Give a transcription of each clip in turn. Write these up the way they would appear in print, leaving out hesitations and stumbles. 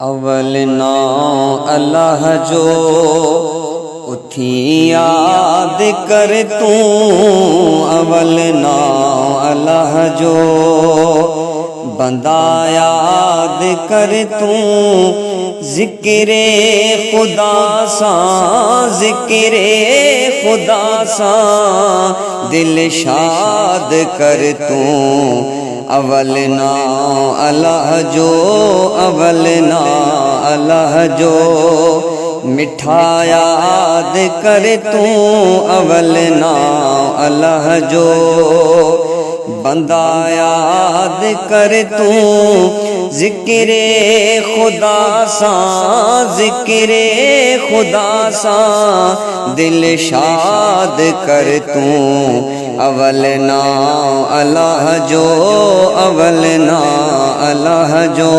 अवल नाम अल्लाह जो उठी याद कर तू। अवल नाम अल्लाह जो बंदा याद कर तू। ज़िक्रे खुदा सा ज़िक्रे खुदा सा दिल शाद कर तू। अवल नाम अल्लाह जो अवल नाम अल्लाह जो मिठा याद कर तू। अवल नाम अल्लाह जो बंदा याद कर तू। ज़िक्रे खुदा सा ज़िक्रे खुदा सा दिल शाद कर तू। अवल नाम अल्लाह जो अवल नाम अल्लाह जो।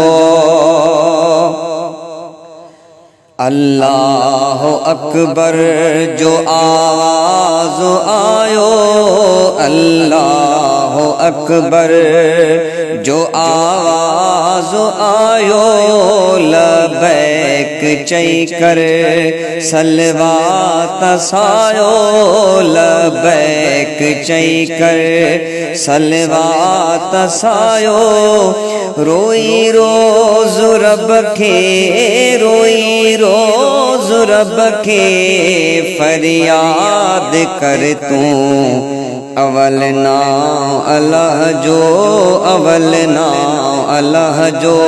अल्लाह अकबर जो आवाज़ आयो। अल्लाह अकबर जो आवाज़ आयो। लबैक चई कर सलवात सायो। लबैक चई कर सलवात सायो। रोई रोज़ रब खे रोई रोज़ रब खे फरियाद कर तू। अवल नाम अल्लाह जो अवल नाम अल्लाह जो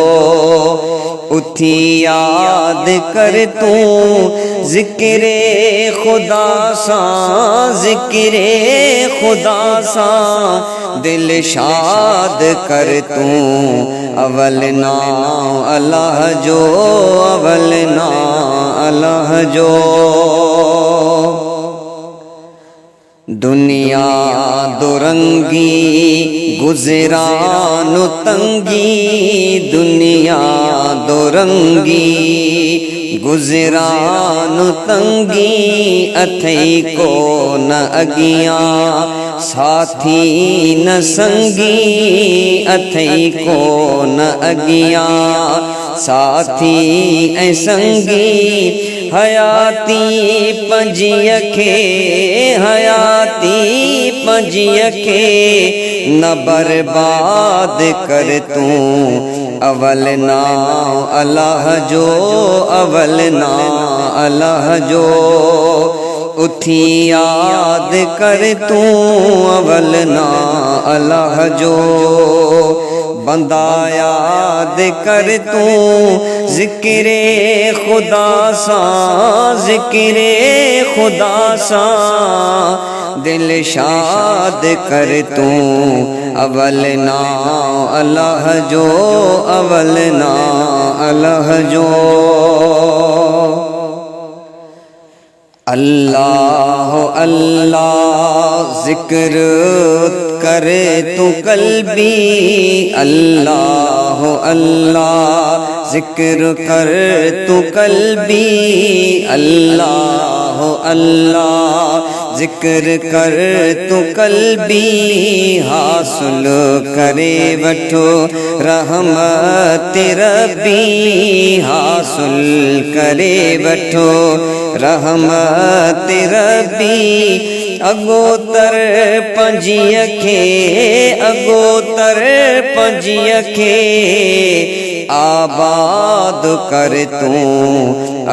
उठी याद कर तू। ज़िक्रे खुदा सा ज़िक्रे खुदा सा दिल शाद कर तू। अवल नाम अल्लाह जो अवल नाम अल्लाह जो। दुनिया दुरंगी गुज़रान तंगी। दुनिया दुरंगी गुज़रान तंगी। अथई को न अगियां साथी न संगी। अथई को न अगियां साथी ऐं संगी। हयाती पंजीअ खे हयाती पंजीअ खे न बर्बाद कर तू। अवल नाम अल्लाह जो अवल नाम अल्लाह जो उठी याद कर तू। अवल नाम अल्लाह जो बंदा याद कर तू। ज़िक्रे खुदा सा ज़िक्रे खुदा सा दिल शाद कर तू। अवल नाम अल्लाह जो अवल नाम अल्लाह जो। अल्लाह अल्लाह ज़िक्र करे तू कल्बी। अल्लाह अल्लाह ज़िक्र कर तू कल्बी। अल्लाह अल्लाह ज़िक्र कर तू कल्बी। हासिल करे वठो रहमत रब्बी। हासिल करे वठो रहमत रब्बी। अगोतर पंजीअ खे अगोतर पंजीअ खे आबाद कर तू।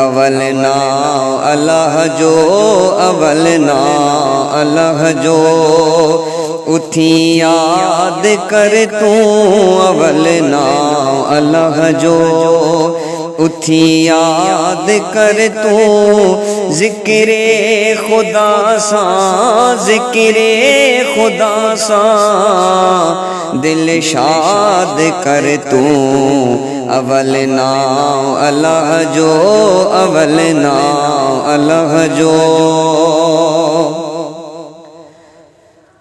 अवल नाम अल्लाह जो अवल नाम अल्लाह जो उठी याद कर तू। अवल नाम अल्लाह जो उठी याद कर तू। ज़िक्रे खुदा सा ज़िक्रे खुदा सा दिल शाद कर तू। अवल नाम अल्लाह जो अवल नाम अल्लाह जो।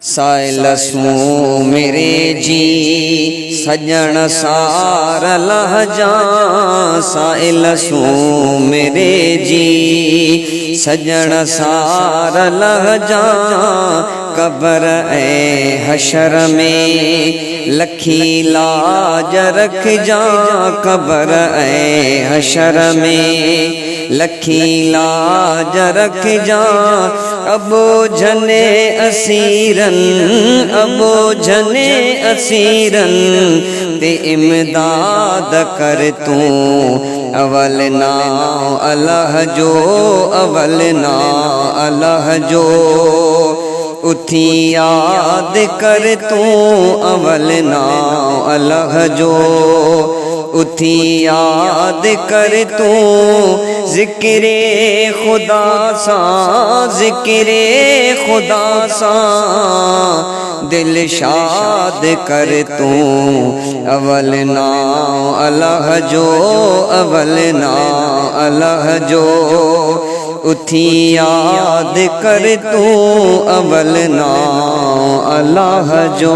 साइलसूं मेरे जी सजन सार लहजा। साइलसूं मेरे जी सजन सार लहजा। कब्र ए हशर में लखी लाज रख जा कब्र ए हशर में लखी लाज रख जा अबो जने असीरन अबो जने असीरन ते इमदाद कर तू अवल ना अल्लाह जो अवल ना अल्लाह जो उठी याद कर तू अवल ना अल्लाह जो उठी याद कर तू जिक्रे खुदा सा जिक्रे खुदा सा दिल शाद कर तू अवल ना अल्लाह जो अवल ना अल्लाह जो उठी याद कर तू अवल ना अल्लाह जो।